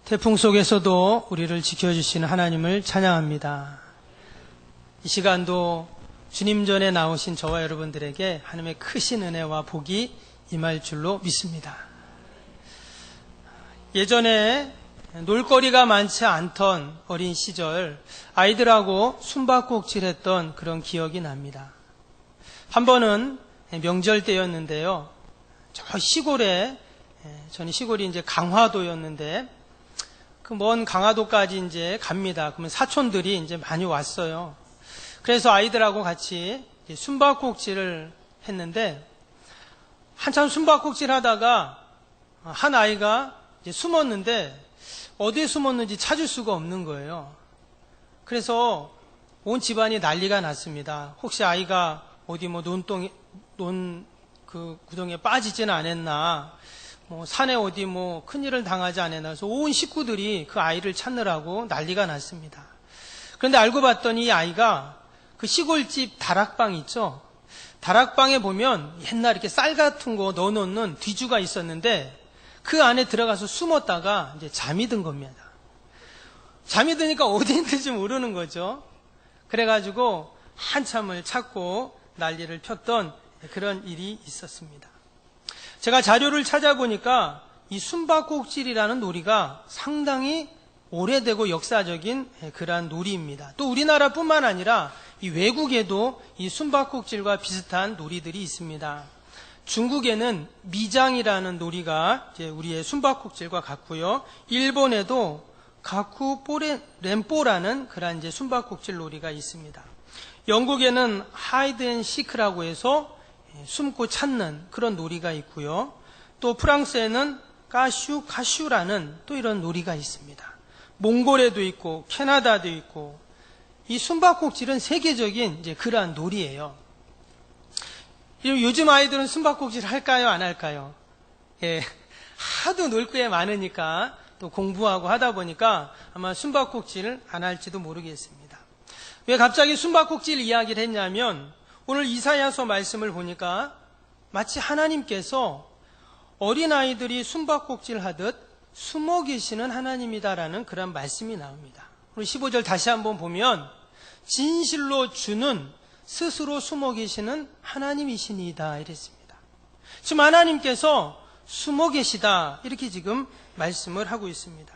태풍 속에서도 우리를 지켜주시는 하나님을 찬양합니다. 이 시간도 주님 전에 나오신 저와 여러분들에게 하나님의 크신 은혜와 복이 임할 줄로 믿습니다. 예전에 놀거리가 많지 않던 어린 시절 아이들하고 숨바꼭질했던 그런 기억이 납니다. 한 번은 명절 때였는데요. 저 시골에, 저는 시골이 이제 강화도였는데 그 먼 강화도까지 이제 갑니다. 그러면 사촌들이 이제 많이 왔어요. 그래서 아이들하고 같이 숨바꼭질을 했는데 한참 숨바꼭질 하다가 한 아이가 이제 숨었는데 어디에 숨었는지 찾을 수가 없는 거예요. 그래서 온 집안이 난리가 났습니다. 혹시 아이가 어디 뭐 그 구덩이에 빠지지는 않았나, 뭐 산에 어디 뭐 큰일을 당하지 않았나. 그래서 온 식구들이 그 아이를 찾느라고 난리가 났습니다. 그런데 알고 봤더니 이 아이가 그 시골집 다락방 있죠? 다락방에 보면 옛날 이렇게 쌀 같은 거 넣어놓는 뒤주가 있었는데 그 안에 들어가서 숨었다가 이제 잠이 든 겁니다. 잠이 드니까 어디 있는지 모르는 거죠. 그래가지고 한참을 찾고 난리를 폈던 그런 일이 있었습니다. 제가 자료를 찾아보니까 이 숨바꼭질이라는 놀이가 상당히 오래되고 역사적인 그러한 놀이입니다. 또 우리나라뿐만 아니라 이 외국에도 이 숨바꼭질과 비슷한 놀이들이 있습니다. 중국에는 미장이라는 놀이가 이제 우리의 숨바꼭질과 같고요. 일본에도 가쿠포렌포라는 그런 이제 숨바꼭질 놀이가 있습니다. 영국에는 하이드 앤 시크라고 해서 숨고 찾는 그런 놀이가 있고요. 또 프랑스에는 카슈라는 또 이런 놀이가 있습니다. 몽골에도 있고 캐나다도 있고 이 숨바꼭질은 세계적인 이제 그러한 놀이예요. 요즘 아이들은 숨바꼭질 할까요? 안 할까요? 예, 하도 놀 게 많으니까 또 공부하고 하다 보니까 아마 숨바꼭질을 안 할지도 모르겠습니다. 왜 갑자기 숨바꼭질 이야기를 했냐면 오늘 이사야서 말씀을 보니까 마치 하나님께서 어린아이들이 숨바꼭질 하듯 숨어 계시는 하나님이다라는 그런 말씀이 나옵니다. 오늘 15절 다시 한번 보면 진실로 주는 스스로 숨어 계시는 하나님이시니이다 이랬습니다. 지금 하나님께서 숨어 계시다 이렇게 지금 말씀을 하고 있습니다.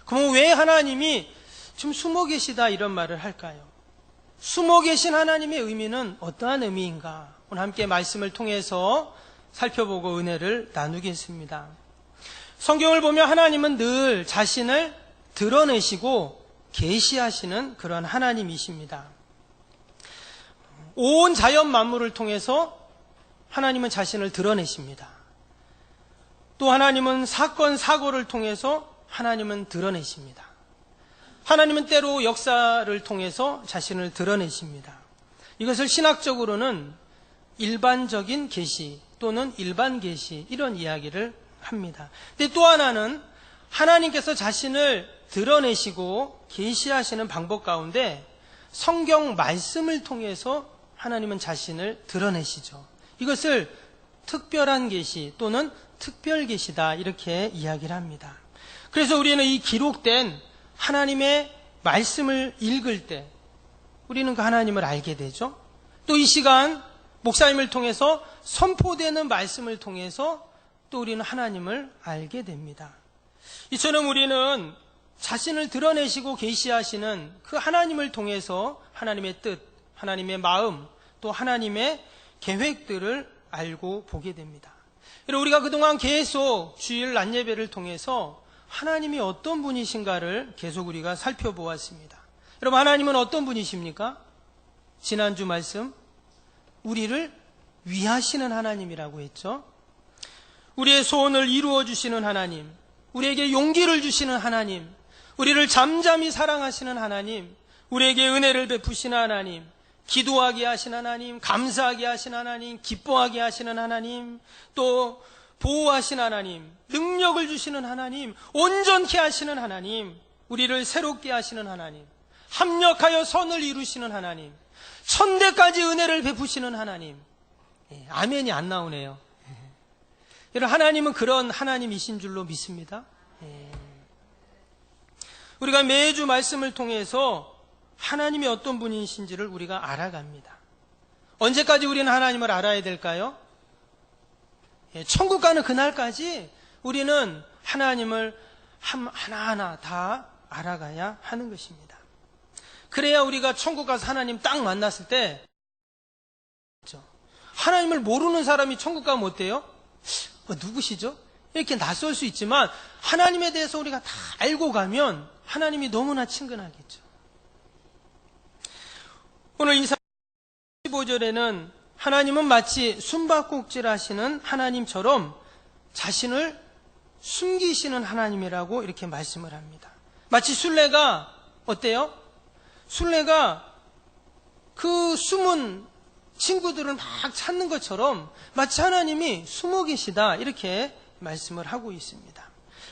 그럼 왜 하나님이 지금 숨어 계시다 이런 말을 할까요? 숨어 계신 하나님의 의미는 어떠한 의미인가? 오늘 함께 말씀을 통해서 살펴보고 은혜를 나누겠습니다. 성경을 보면 하나님은 늘 자신을 드러내시고 계시하시는 그런 하나님이십니다. 온 자연 만물을 통해서 하나님은 자신을 드러내십니다. 또 하나님은 사건, 사고를 통해서 하나님은 드러내십니다. 하나님은 때로 역사를 통해서 자신을 드러내십니다. 이것을 신학적으로는 일반적인 계시 또는 일반 계시 이런 이야기를 합니다. 근데 또 하나는 하나님께서 자신을 드러내시고 계시하시는 방법 가운데 성경 말씀을 통해서 하나님은 자신을 드러내시죠. 이것을 특별한 계시 또는 특별 계시다 이렇게 이야기를 합니다. 그래서 우리는 이 기록된 하나님의 말씀을 읽을 때 우리는 그 하나님을 알게 되죠. 또 이 시간 목사님을 통해서 선포되는 말씀을 통해서 또 우리는 하나님을 알게 됩니다. 이처럼 우리는 자신을 드러내시고 계시하시는 그 하나님을 통해서 하나님의 뜻, 하나님의 마음, 또 하나님의 계획들을 알고 보게 됩니다. 우리가 그동안 계속 주일 낮 예배를 통해서 하나님이 어떤 분이신가를 계속 우리가 살펴보았습니다. 여러분, 하나님은 어떤 분이십니까? 지난주 말씀, 우리를 위하시는 하나님이라고 했죠. 우리의 소원을 이루어 주시는 하나님, 우리에게 용기를 주시는 하나님, 우리를 잠잠히 사랑하시는 하나님, 우리에게 은혜를 베푸시는 하나님, 기도하게 하시는 하나님, 감사하게 하시는 하나님, 기뻐하게 하시는 하나님, 또 보호하시는 하나님, 능력을 주시는 하나님, 온전케 하시는 하나님, 우리를 새롭게 하시는 하나님, 합력하여 선을 이루시는 하나님, 천대까지 은혜를 베푸시는 하나님. 아멘이 안 나오네요. 여러분, 하나님은 그런 하나님이신 줄로 믿습니다. 우리가 매주 말씀을 통해서 하나님이 어떤 분이신지를 우리가 알아갑니다. 언제까지 우리는 하나님을 알아야 될까요? 천국 가는 그날까지 우리는 하나님을 하나하나 다 알아가야 하는 것입니다. 그래야 우리가 천국 가서 하나님 딱 만났을 때 하나님을 모르는 사람이 천국 가면 어때요? 누구시죠? 이렇게 낯설 수 있지만 하나님에 대해서 우리가 다 알고 가면 하나님이 너무나 친근하겠죠. 오늘 이사 15절에는 하나님은 마치 숨바꼭질 하시는 하나님처럼 자신을 숨기시는 하나님이라고 이렇게 말씀을 합니다. 마치 술래가 어때요? 술래가 그 숨은 친구들을 막 찾는 것처럼 마치 하나님이 숨어 계시다 이렇게 말씀을 하고 있습니다.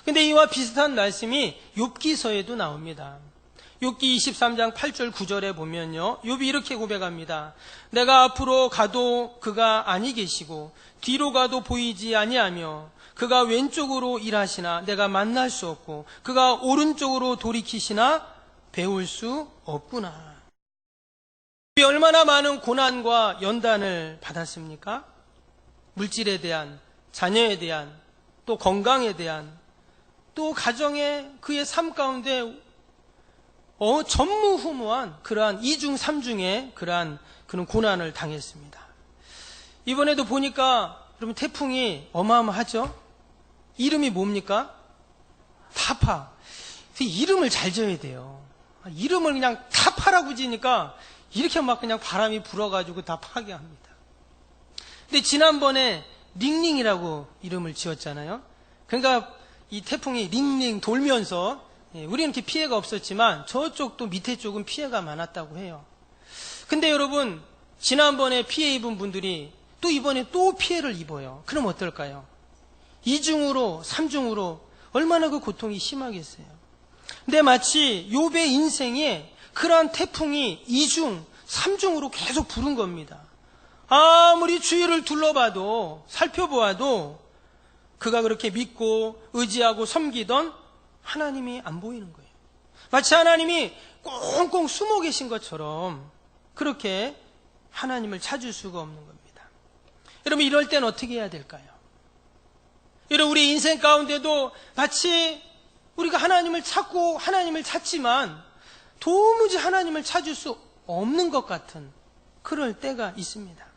근데 이와 비슷한 말씀이 욥기서에도 나옵니다. 욥기 23장 8절 9절에 보면요, 욥이 이렇게 고백합니다. 내가 앞으로 가도 그가 아니 계시고 뒤로 가도 보이지 아니하며 그가 왼쪽으로 일하시나 내가 만날 수 없고 그가 오른쪽으로 돌이키시나 배울 수 없구나. 욥이 얼마나 많은 고난과 연단을 받았습니까? 물질에 대한, 자녀에 대한, 또 건강에 대한, 또 가정의 그의 삶 가운데 전무후무한 그러한 이중 삼중의 그러한 그런 고난을 당했습니다. 이번에도 보니까 여러분 태풍이 어마어마하죠? 이름이 뭡니까? 타파. 이름을 잘 지어야 돼요. 이름을 그냥 타파라고 지니까 이렇게 막 그냥 바람이 불어가지고 다 파괴합니다. 근데 지난번에 링링이라고 이름을 지었잖아요. 그러니까 이 태풍이 링링 돌면서 우리는 이렇게 피해가 없었지만 저쪽도 밑에 쪽은 피해가 많았다고 해요. 근데 여러분 지난번에 피해 입은 분들이 또 이번에 또 피해를 입어요. 그럼 어떨까요? 2중으로 3중으로 얼마나 그 고통이 심하겠어요. 근데 마치 욥의 인생에 그러한 태풍이 2중, 3중으로 계속 부른 겁니다. 아무리 주위를 둘러봐도 살펴보아도 그가 그렇게 믿고 의지하고 섬기던 하나님이 안 보이는 거예요. 마치 하나님이 꽁꽁 숨어 계신 것처럼 그렇게 하나님을 찾을 수가 없는 겁니다. 여러분 이럴 땐 어떻게 해야 될까요? 여러분 우리 인생 가운데도 마치 우리가 하나님을 찾고 하나님을 찾지만 도무지 하나님을 찾을 수 없는 것 같은 그럴 때가 있습니다.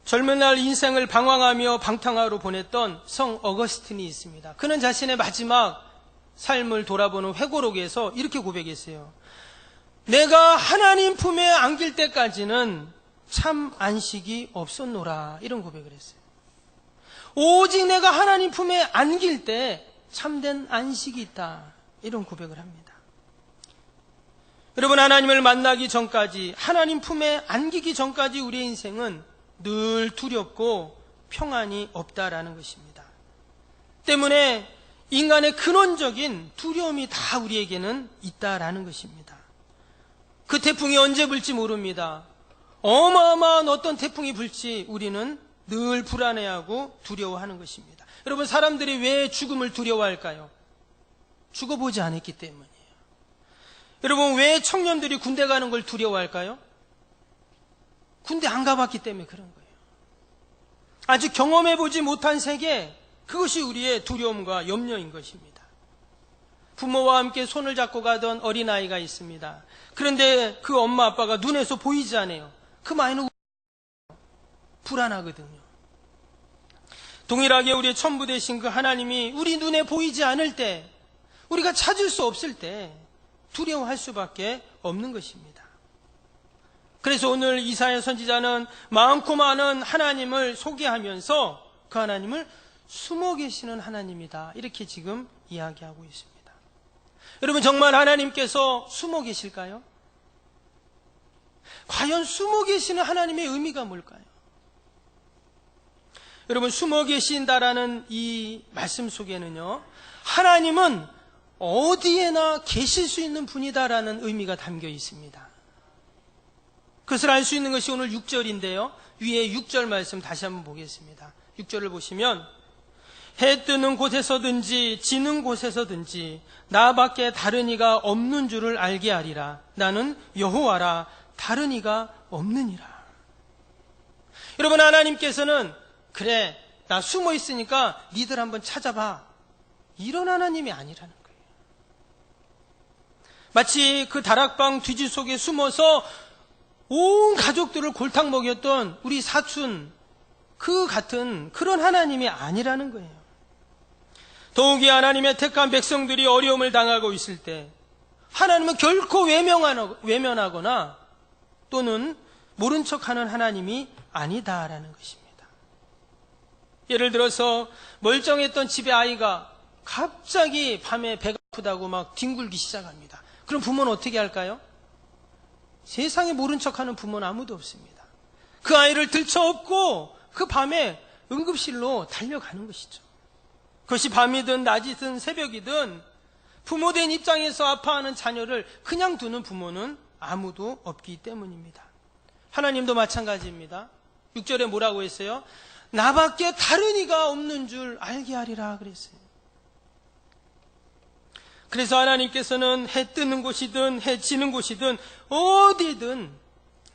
젊은 날 인생을 방황하며 방탕하러 보냈던 성 어거스틴이 있습니다. 그는 자신의 마지막 삶을 돌아보는 회고록에서 이렇게 고백했어요. 내가 하나님 품에 안길 때까지는 참 안식이 없었노라. 이런 고백을 했어요. 오직 내가 하나님 품에 안길 때 참된 안식이 있다. 이런 고백을 합니다. 여러분 하나님을 만나기 전까지 하나님 품에 안기기 전까지 우리의 인생은 늘 두렵고 평안이 없다라는 것입니다. 때문에 인간의 근원적인 두려움이 다 우리에게는 있다라는 것입니다. 그 태풍이 언제 불지 모릅니다. 어마어마한 어떤 태풍이 불지 우리는 늘 불안해하고 두려워하는 것입니다. 여러분 사람들이 왜 죽음을 두려워할까요? 죽어보지 않았기 때문이에요. 여러분 왜 청년들이 군대 가는 걸 두려워할까요? 군대 안 가봤기 때문에 그런 거예요. 아직 경험해보지 못한 세계, 그것이 우리의 두려움과 염려인 것입니다. 부모와 함께 손을 잡고 가던 어린아이가 있습니다. 그런데 그 엄마 아빠가 눈에서 보이지 않아요. 그 아이는 불안하거든요. 동일하게 우리의 천부 되신 그 하나님이 우리 눈에 보이지 않을 때, 우리가 찾을 수 없을 때 두려워할 수밖에 없는 것입니다. 그래서 오늘 이사야 선지자는 많고 많은 하나님을 소개하면서 그 하나님을 숨어 계시는 하나님이다. 이렇게 지금 이야기하고 있습니다. 여러분 정말 하나님께서 숨어 계실까요? 과연 숨어 계시는 하나님의 의미가 뭘까요? 여러분 숨어 계신다라는 이 말씀 속에는요, 하나님은 어디에나 계실 수 있는 분이다라는 의미가 담겨 있습니다. 그것을 알 수 있는 것이 오늘 6절인데요. 위에 6절 말씀 다시 한번 보겠습니다. 6절을 보시면 해 뜨는 곳에서든지 지는 곳에서든지 나밖에 다른 이가 없는 줄을 알게 하리라. 나는 여호와라. 다른 이가 없느니라. 여러분, 하나님께서는 그래, 나 숨어 있으니까 니들 한번 찾아봐, 이런 하나님이 아니라는 거예요. 마치 그 다락방 뒤지 속에 숨어서 온 가족들을 골탕 먹였던 우리 사촌, 그 같은 그런 하나님이 아니라는 거예요. 더욱이 하나님의 택한 백성들이 어려움을 당하고 있을 때 하나님은 결코 외면하거나 또는 모른 척하는 하나님이 아니다라는 것입니다. 예를 들어서 멀쩡했던 집에 아이가 갑자기 밤에 배가 아프다고 막 뒹굴기 시작합니다. 그럼 부모는 어떻게 할까요? 세상에 모른 척하는 부모는 아무도 없습니다. 그 아이를 들쳐업고 그 밤에 응급실로 달려가는 것이죠. 그것이 밤이든 낮이든 새벽이든 부모된 입장에서 아파하는 자녀를 그냥 두는 부모는 아무도 없기 때문입니다. 하나님도 마찬가지입니다. 6절에 뭐라고 했어요? 나밖에 다른 이가 없는 줄 알게 하리라 그랬어요. 그래서 하나님께서는 해 뜨는 곳이든 해 지는 곳이든 어디든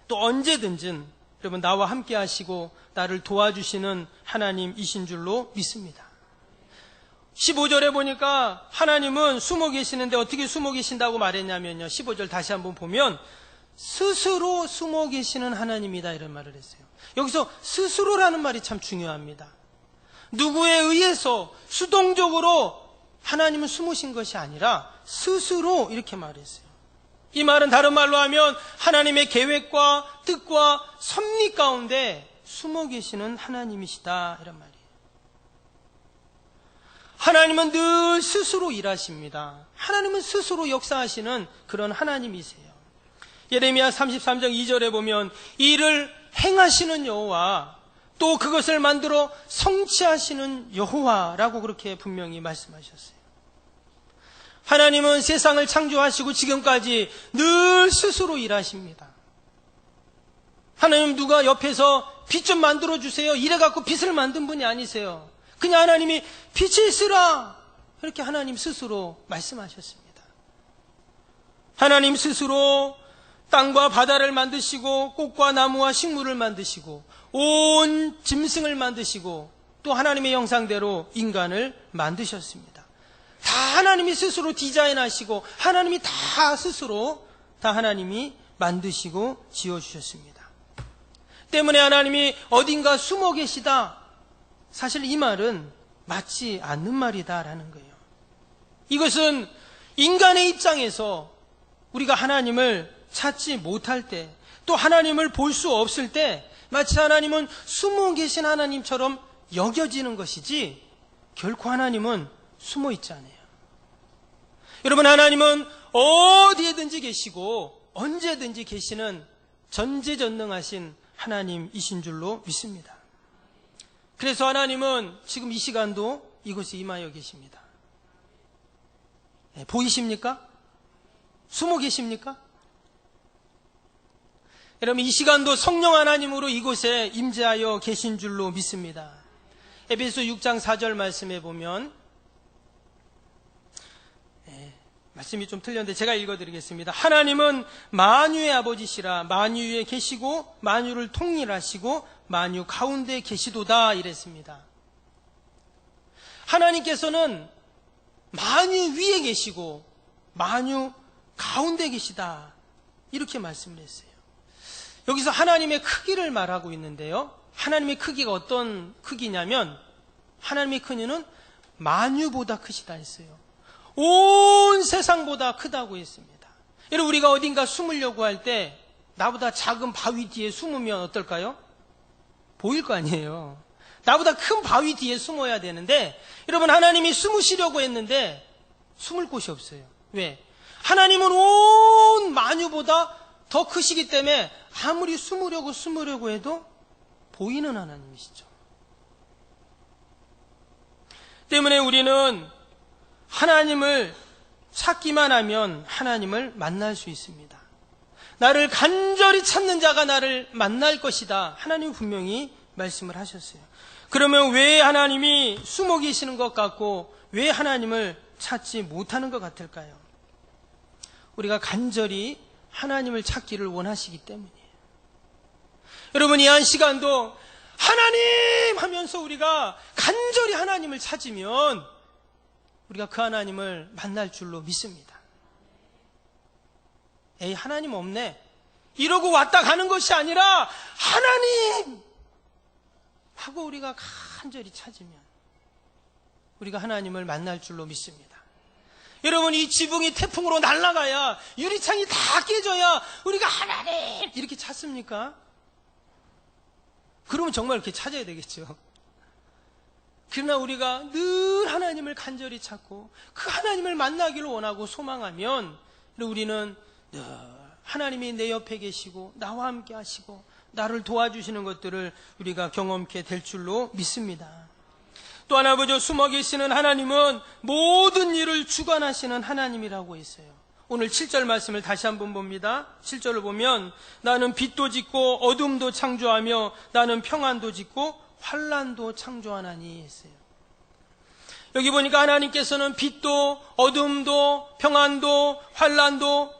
또 언제든지 여러분 나와 함께 하시고 나를 도와주시는 하나님이신 줄로 믿습니다. 15절에 보니까 하나님은 숨어 계시는데 어떻게 숨어 계신다고 말했냐면요, 15절 다시 한번 보면 스스로 숨어 계시는 하나님이다 이런 말을 했어요. 여기서 스스로라는 말이 참 중요합니다. 누구에 의해서 수동적으로 하나님은 숨으신 것이 아니라 스스로 이렇게 말했어요. 이 말은 다른 말로 하면 하나님의 계획과 뜻과 섭리 가운데 숨어 계시는 하나님이시다 이런 말이에요. 하나님은 늘 스스로 일하십니다. 하나님은 스스로 역사하시는 그런 하나님이세요. 예레미야 33장 2절에 보면 이를 행하시는 여호와 또 그것을 만들어 성취하시는 여호와라고 그렇게 분명히 말씀하셨어요. 하나님은 세상을 창조하시고 지금까지 늘 스스로 일하십니다. 하나님 누가 옆에서 빛 좀 만들어 주세요 이래갖고 빛을 만든 분이 아니세요. 그냥 하나님이 빛이 있으라 이렇게 하나님 스스로 말씀하셨습니다. 하나님 스스로 땅과 바다를 만드시고 꽃과 나무와 식물을 만드시고 온 짐승을 만드시고 또 하나님의 형상대로 인간을 만드셨습니다. 다 하나님이 스스로 디자인하시고 하나님이 다 스스로 다 하나님이 만드시고 지어주셨습니다. 때문에 하나님이 어딘가 숨어 계시다, 사실 이 말은 맞지 않는 말이다라는 거예요. 이것은 인간의 입장에서 우리가 하나님을 찾지 못할 때, 또 하나님을 볼 수 없을 때 마치 하나님은 숨어 계신 하나님처럼 여겨지는 것이지 결코 하나님은 숨어 있지 않아요. 여러분, 하나님은 어디에든지 계시고 언제든지 계시는 전지전능하신 하나님이신 줄로 믿습니다. 그래서 하나님은 지금 이 시간도 이곳에 임하여 계십니다. 보이십니까? 숨어 계십니까? 여러분, 이 시간도 성령 하나님으로 이곳에 임재하여 계신 줄로 믿습니다. 에베소 6장 4절 말씀에 보면, 말씀이 좀 틀렸는데 제가 읽어드리겠습니다. 하나님은 만유의 아버지시라. 만유 위에 계시고 만유를 통일하시고 만유 가운데 계시도다 이랬습니다. 하나님께서는 만유 위에 계시고 만유 가운데 계시다 이렇게 말씀을 했어요. 여기서 하나님의 크기를 말하고 있는데요, 하나님의 크기가 어떤 크기냐면 하나님의 크기는 만유보다 크시다 했어요. 온 세상보다 크다고 했습니다. 여러분, 우리가 어딘가 숨으려고 할 때 나보다 작은 바위 뒤에 숨으면 어떨까요? 보일 거 아니에요. 나보다 큰 바위 뒤에 숨어야 되는데 여러분, 하나님이 숨으시려고 했는데 숨을 곳이 없어요. 왜? 하나님은 온 만유보다 더 크시기 때문에 아무리 숨으려고 해도 보이는 하나님이시죠. 때문에 우리는 하나님을 찾기만 하면 하나님을 만날 수 있습니다. 나를 간절히 찾는 자가 나를 만날 것이다, 하나님 분명히 말씀을 하셨어요. 그러면 왜 하나님이 숨어 계시는 것 같고 왜 하나님을 찾지 못하는 것 같을까요? 우리가 간절히 하나님을 찾기를 원하시기 때문이에요. 여러분, 이 한 시간도 하나님 하면서 우리가 간절히 하나님을 찾으면 우리가 그 하나님을 만날 줄로 믿습니다. 에이, 하나님 없네 이러고 왔다 가는 것이 아니라 하나님 하고 우리가 간절히 찾으면 우리가 하나님을 만날 줄로 믿습니다. 여러분, 이 지붕이 태풍으로 날아가야, 유리창이 다 깨져야 우리가 하나님 이렇게 찾습니까? 그러면 정말 그렇게 찾아야 되겠죠. 그러나 우리가 늘 하나님을 간절히 찾고 그 하나님을 만나기를 원하고 소망하면 우리는 하나님이 내 옆에 계시고 나와 함께 하시고 나를 도와주시는 것들을 우리가 경험케 될 줄로 믿습니다. 또 하나 보죠. 숨어 계시는 하나님은 모든 일을 주관하시는 하나님이라고 했어요. 오늘 7절 말씀을 다시 한번 봅니다. 7절을 보면 나는 빛도 짓고 어둠도 창조하며 나는 평안도 짓고 환난도 창조하나니 했어요. 여기 보니까 하나님께서는 빛도 어둠도 평안도 환난도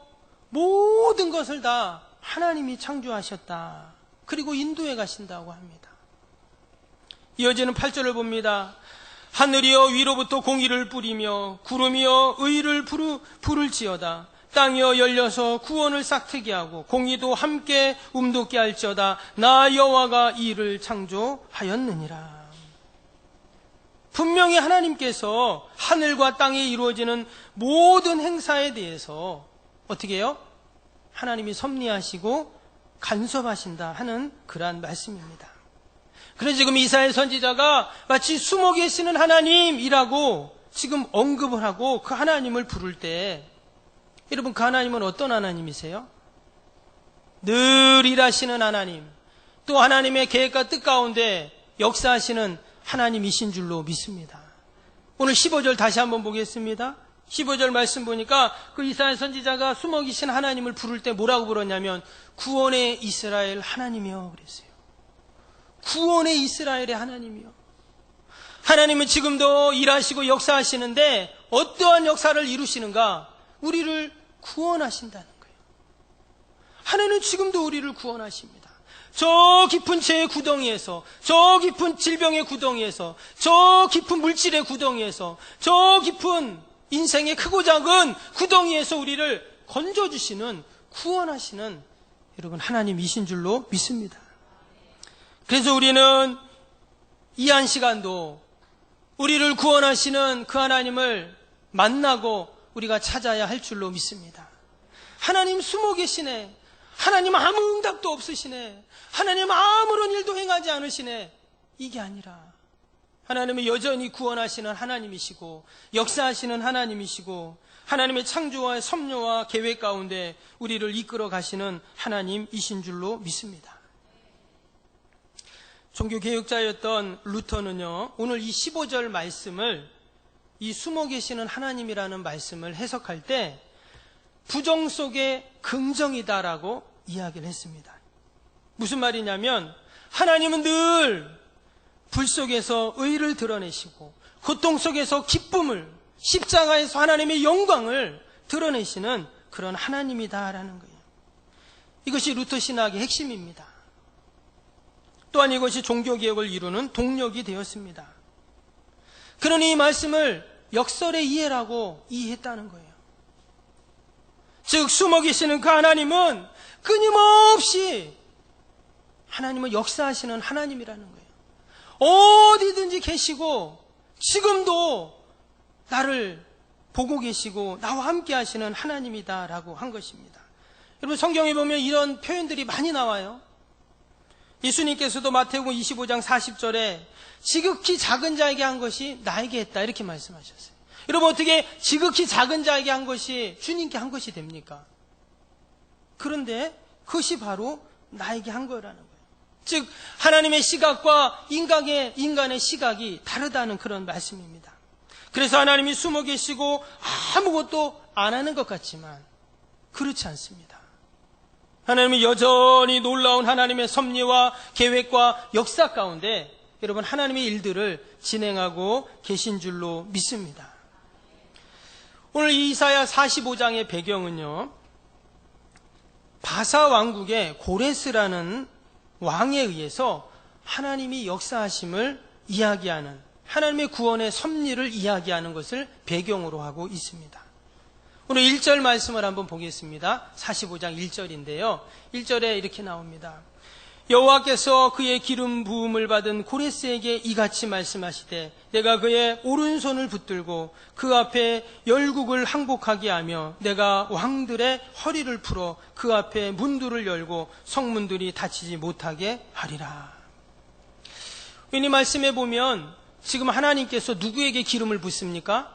모든 것을 다 하나님이 창조하셨다. 그리고 인도해 가신다고 합니다. 이어지는 8절을 봅니다. 하늘이여 위로부터 공의를 뿌리며 구름이여 의를 부를지어다. 땅이여 열려서 구원을 싹트게 하고 공의도 함께 움돋게 할지어다. 나 여호와가 이 일을 창조하였느니라. 분명히 하나님께서 하늘과 땅에 이루어지는 모든 행사에 대해서 어떻게 해요? 하나님이 섭리하시고 간섭하신다 하는 그러한 말씀입니다. 그래서 지금 이사야 선지자가 마치 숨어 계시는 하나님이라고 지금 언급을 하고 그 하나님을 부를 때, 여러분, 그 하나님은 어떤 하나님이세요? 늘 일하시는 하나님, 또 하나님의 계획과 뜻 가운데 역사하시는 하나님이신 줄로 믿습니다. 오늘 15절 다시 한번 보겠습니다. 15절 말씀 보니까 그 이사야 선지자가 숨어 계신 하나님을 부를 때 뭐라고 불렀냐면 구원의 이스라엘 하나님이여 그랬어요. 구원의 이스라엘의 하나님이요. 하나님은 지금도 일하시고 역사하시는데 어떠한 역사를 이루시는가? 우리를 구원하신다는 거예요. 하나님은 지금도 우리를 구원하십니다. 저 깊은 죄의 구덩이에서, 저 깊은 질병의 구덩이에서, 저 깊은 물질의 구덩이에서, 저 깊은 인생의 크고 작은 구덩이에서 우리를 건져주시는, 구원하시는 여러분 하나님이신 줄로 믿습니다. 그래서 우리는 이 한 시간도 우리를 구원하시는 그 하나님을 만나고 우리가 찾아야 할 줄로 믿습니다. 하나님 숨어 계시네. 하나님 아무 응답도 없으시네. 하나님 아무런 일도 행하지 않으시네. 이게 아니라 하나님은 여전히 구원하시는 하나님이시고 역사하시는 하나님이시고 하나님의 창조와 섭리와 계획 가운데 우리를 이끌어 가시는 하나님이신 줄로 믿습니다. 종교개혁자였던 루터는요, 오늘 이 15절 말씀을, 이 숨어 계시는 하나님이라는 말씀을 해석할 때 부정 속에 긍정이다라고 이야기를 했습니다. 무슨 말이냐면 하나님은 늘 불 속에서 의를 드러내시고 고통 속에서 기쁨을, 십자가에서 하나님의 영광을 드러내시는 그런 하나님이다라는 거예요. 이것이 루터 신학의 핵심입니다. 또한 이것이 종교개혁을 이루는 동력이 되었습니다. 그러니 이 말씀을 역설의 이해라고 이해했다는 거예요. 즉 숨어 계시는 그 하나님은 끊임없이 하나님은 역사하시는 하나님이라는 거예요. 어디든지 계시고 지금도 나를 보고 계시고 나와 함께 하시는 하나님이다라고 한 것입니다. 여러분, 성경에 보면 이런 표현들이 많이 나와요. 예수님께서도 마태복음 25장 40절에 지극히 작은 자에게 한 것이 나에게 했다 이렇게 말씀하셨어요. 여러분, 어떻게 지극히 작은 자에게 한 것이 주님께 한 것이 됩니까? 그런데 그것이 바로 나에게 한 거라는 거예요. 즉 하나님의 시각과 인간의 시각이 다르다는 그런 말씀입니다. 그래서 하나님이 숨어 계시고 아무것도 안 하는 것 같지만 그렇지 않습니다. 하나님은 여전히 놀라운 하나님의 섭리와 계획과 역사 가운데 여러분 하나님의 일들을 진행하고 계신 줄로 믿습니다. 오늘 이사야 45장의 배경은요, 바사 왕국의 고레스라는 왕에 의해서 하나님이 역사하심을 이야기하는, 하나님의 구원의 섭리를 이야기하는 것을 배경으로 하고 있습니다. 오늘 1절 말씀을 한번 보겠습니다. 45장 1절인데요. 1절에 이렇게 나옵니다. 여호와께서 그의 기름 부음을 받은 고레스에게 이같이 말씀하시되 내가 그의 오른손을 붙들고 그 앞에 열국을 항복하게 하며 내가 왕들의 허리를 풀어 그 앞에 문들을 열고 성문들이 닫히지 못하게 하리라. 이 말씀에 보면 지금 하나님께서 누구에게 기름을 붓습니까?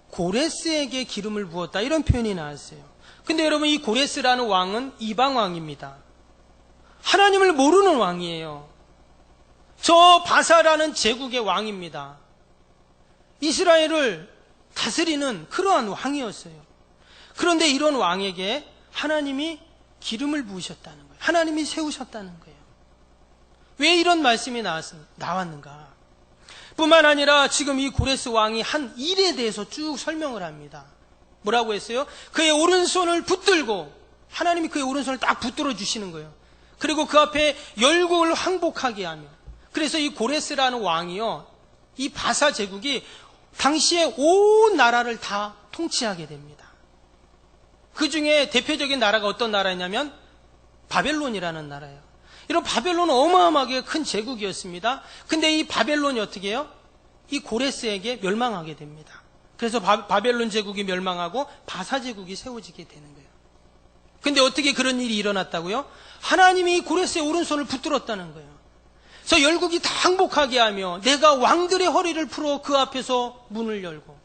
고레스에게 기름을 부었다, 이런 표현이 나왔어요. 근데 여러분, 이 고레스라는 왕은 이방왕입니다. 하나님을 모르는 왕이에요. 저 바사라는 제국의 왕입니다. 이스라엘을 다스리는 그러한 왕이었어요. 그런데 이런 왕에게 하나님이 기름을 부으셨다는 거예요. 하나님이 세우셨다는 거예요. 왜 이런 말씀이 나왔는가? 뿐만 아니라 지금 이 고레스 왕이 한 일에 대해서 쭉 설명을 합니다. 뭐라고 했어요? 그의 오른손을 붙들고, 하나님이 그의 오른손을 딱 붙들어 주시는 거예요. 그리고 그 앞에 열국을 항복하게 하며, 그래서 이 고레스라는 왕이요, 이 바사 제국이 당시에 온 나라를 다 통치하게 됩니다. 그 중에 대표적인 나라가 어떤 나라냐면 바벨론이라는 나라예요. 이런 바벨론은 어마어마하게 큰 제국이었습니다. 근데 이 바벨론이 어떻게 해요? 이 고레스에게 멸망하게 됩니다. 그래서 바벨론 제국이 멸망하고 바사 제국이 세워지게 되는 거예요. 근데 어떻게 그런 일이 일어났다고요? 하나님이 고레스의 오른손을 붙들었다는 거예요. 그래서 열국이 다 항복하게 하며 내가 왕들의 허리를 풀어 그 앞에서 문을 열고,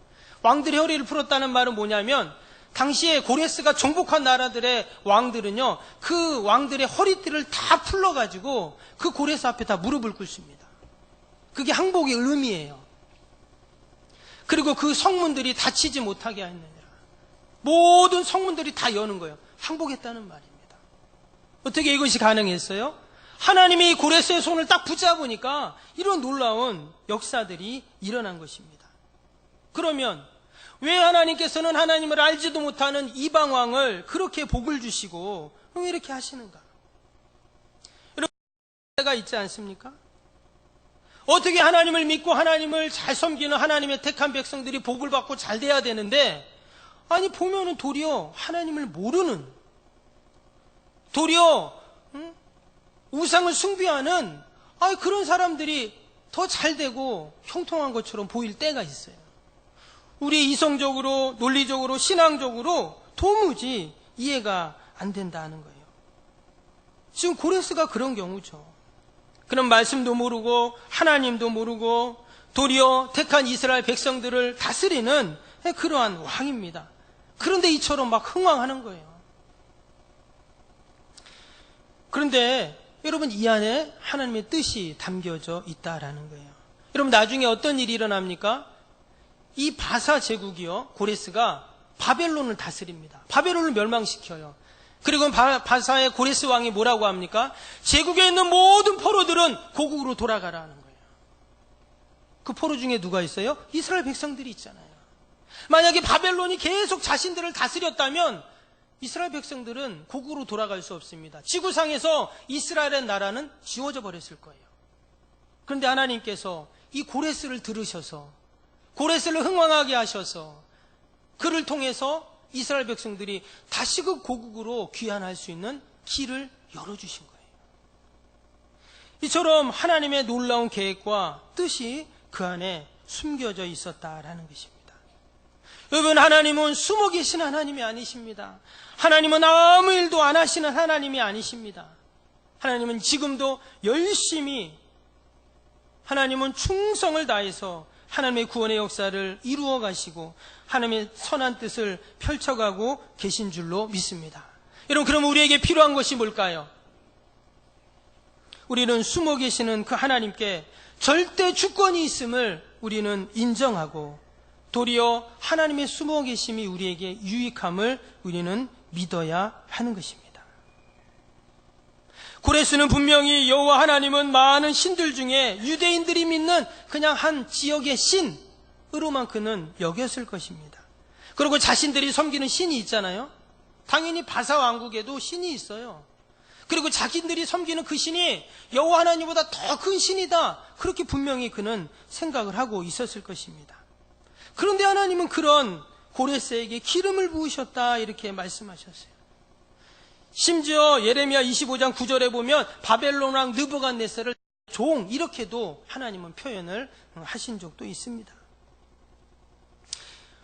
왕들의 허리를 풀었다는 말은 뭐냐면 당시에 고레스가 정복한 나라들의 왕들은요, 그 왕들의 허리띠를 다 풀러가지고 그 고레스 앞에 다 무릎을 꿇습니다. 그게 항복의 의미예요. 그리고 그 성문들이 닫히지 못하게 하느니라. 모든 성문들이 다 여는 거예요. 항복했다는 말입니다. 어떻게 이것이 가능했어요? 하나님이 고레스의 손을 딱 붙잡으니까 이런 놀라운 역사들이 일어난 것입니다. 그러면 왜 하나님께서는 하나님을 알지도 못하는 이방왕을 그렇게 복을 주시고 왜 이렇게 하시는가? 여러분, 때가 있지 않습니까? 어떻게 하나님을 믿고 하나님을 잘 섬기는 하나님의 택한 백성들이 복을 받고 잘 돼야 되는데, 아니 보면은 도리어 하나님을 모르는, 도리어 우상을 숭배하는 그런 사람들이 더 잘 되고 형통한 것처럼 보일 때가 있어요. 우리 이성적으로, 논리적으로, 신앙적으로 도무지 이해가 안 된다는 거예요. 지금 고레스가 그런 경우죠. 그런 말씀도 모르고 하나님도 모르고 도리어 택한 이스라엘 백성들을 다스리는 그러한 왕입니다. 그런데 이처럼 막 흥왕하는 거예요. 그런데 여러분, 이 안에 하나님의 뜻이 담겨져 있다라는 거예요. 여러분, 나중에 어떤 일이 일어납니까? 이 바사 제국이요, 고레스가 바벨론을 다스립니다. 바벨론을 멸망시켜요. 그리고 바사의 고레스 왕이 뭐라고 합니까? 제국에 있는 모든 포로들은 고국으로 돌아가라는 거예요. 그 포로 중에 누가 있어요? 이스라엘 백성들이 있잖아요. 만약에 바벨론이 계속 자신들을 다스렸다면 이스라엘 백성들은 고국으로 돌아갈 수 없습니다. 지구상에서 이스라엘의 나라는 지워져 버렸을 거예요. 그런데 하나님께서 이 고레스를 들으셔서, 고레스를 흥왕하게 하셔서 그를 통해서 이스라엘 백성들이 다시 그 고국으로 귀환할 수 있는 길을 열어주신 거예요. 이처럼 하나님의 놀라운 계획과 뜻이 그 안에 숨겨져 있었다라는 것입니다. 여러분, 하나님은 숨어 계신 하나님이 아니십니다. 하나님은 아무 일도 안 하시는 하나님이 아니십니다. 하나님은 지금도 열심히, 하나님은 충성을 다해서 하나님의 구원의 역사를 이루어 가시고 하나님의 선한 뜻을 펼쳐가고 계신 줄로 믿습니다. 여러분, 그럼 우리에게 필요한 것이 뭘까요? 우리는 숨어 계시는 그 하나님께 절대 주권이 있음을 우리는 인정하고 도리어 하나님의 숨어 계심이 우리에게 유익함을 우리는 믿어야 하는 것입니다. 고레스는 분명히 여호와 하나님은 많은 신들 중에 유대인들이 믿는 그냥 한 지역의 신으로만 그는 여겼을 것입니다. 그리고 자신들이 섬기는 신이 있잖아요. 당연히 바사 왕국에도 신이 있어요. 그리고 자기들이 섬기는 그 신이 여호와 하나님보다 더 큰 신이다. 그렇게 분명히 그는 생각을 하고 있었을 것입니다. 그런데 하나님은 그런 고레스에게 기름을 부으셨다 이렇게 말씀하셨어요. 심지어 예레미야 25장 9절에 보면 바벨론 왕 느부갓네살을 종 이렇게도 하나님은 표현을 하신 적도 있습니다.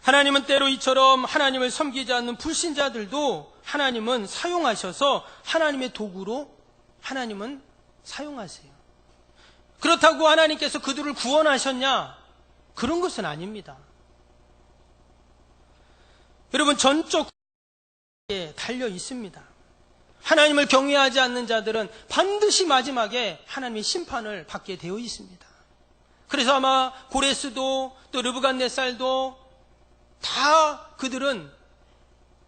하나님은 때로 이처럼 하나님을 섬기지 않는 불신자들도 하나님은 사용하셔서 하나님의 도구로 하나님은 사용하세요. 그렇다고 하나님께서 그들을 구원하셨냐? 그런 것은 아닙니다. 여러분, 전적 달려 있습니다. 하나님을 경외하지 않는 자들은 반드시 마지막에 하나님의 심판을 받게 되어 있습니다. 그래서 아마 고레스도 또 느부갓네살도 다 그들은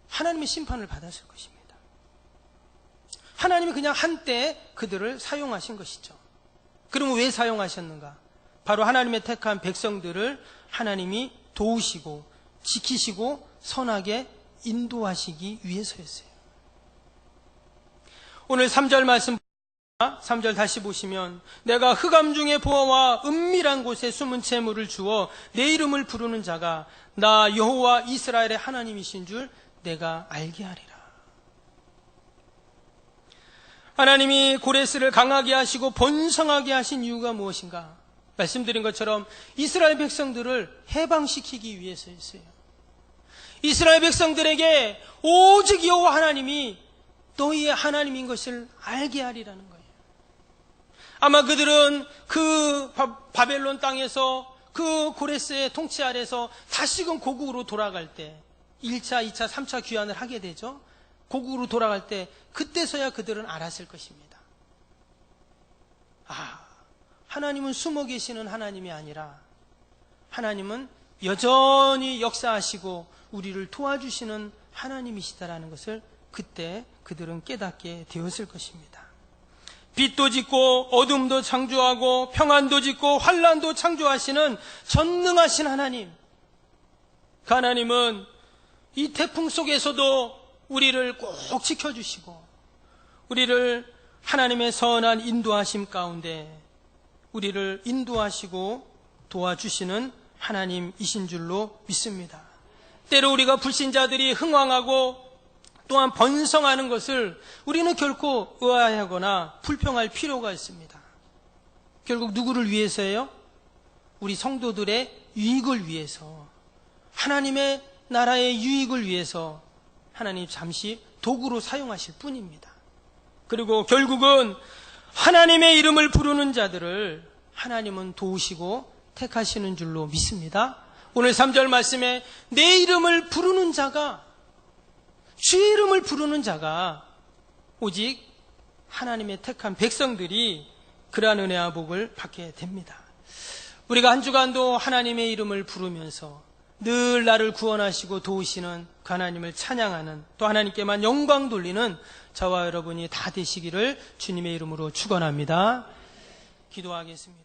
하나님의 심판을 받았을 것입니다. 하나님이 그냥 한때 그들을 사용하신 것이죠. 그러면 왜 사용하셨는가? 바로 하나님의 택한 백성들을 하나님이 도우시고 지키시고 선하게 인도하시기 위해서였어요. 오늘 3절 말씀 3절 다시 보시면 내가 흑암 중에 보아와 은밀한 곳에 숨은 재물을 주어 내 이름을 부르는 자가 나 여호와 이스라엘의 하나님이신 줄 내가 알게 하리라. 하나님이 고레스를 강하게 하시고 번성하게 하신 이유가 무엇인가? 말씀드린 것처럼 이스라엘 백성들을 해방시키기 위해서였어요. 이스라엘 백성들에게 오직 여호와 하나님이 너희의 하나님인 것을 알게 하리라는 거예요. 아마 그들은 그 바벨론 땅에서 그 고레스의 통치 아래서 다시금 고국으로 돌아갈 때 1차, 2차, 3차 귀환을 하게 되죠. 고국으로 돌아갈 때 그때서야 그들은 알았을 것입니다. 하나님은 숨어 계시는 하나님이 아니라 하나님은 여전히 역사하시고 우리를 도와주시는 하나님이시다라는 것을 그때 그들은 깨닫게 되었을 것입니다. 빛도 짓고 어둠도 창조하고 평안도 짓고 환난도 창조하시는 전능하신 하나님. 그 하나님은 이 태풍 속에서도 우리를 꼭 지켜주시고 우리를 하나님의 선한 인도하심 가운데 우리를 인도하시고 도와주시는 하나님이신 줄로 믿습니다. 때로 우리가 불신자들이 흥왕하고 또한 번성하는 것을 우리는 결코 의아해하거나 불평할 필요가 있습니다. 결국 누구를 위해서예요? 우리 성도들의 유익을 위해서, 하나님의 나라의 유익을 위해서 하나님 잠시 도구로 사용하실 뿐입니다. 그리고 결국은 하나님의 이름을 부르는 자들을 하나님은 도우시고 택하시는 줄로 믿습니다. 오늘 3절 말씀에 내 이름을 부르는 자가, 주의 이름을 부르는 자가 오직 하나님의 택한 백성들이 그러한 은혜와 복을 받게 됩니다. 우리가 한 주간도 하나님의 이름을 부르면서 늘 나를 구원하시고 도우시는 그 하나님을 찬양하는, 또 하나님께만 영광 돌리는 저와 여러분이 다 되시기를 주님의 이름으로 축원합니다. 기도하겠습니다.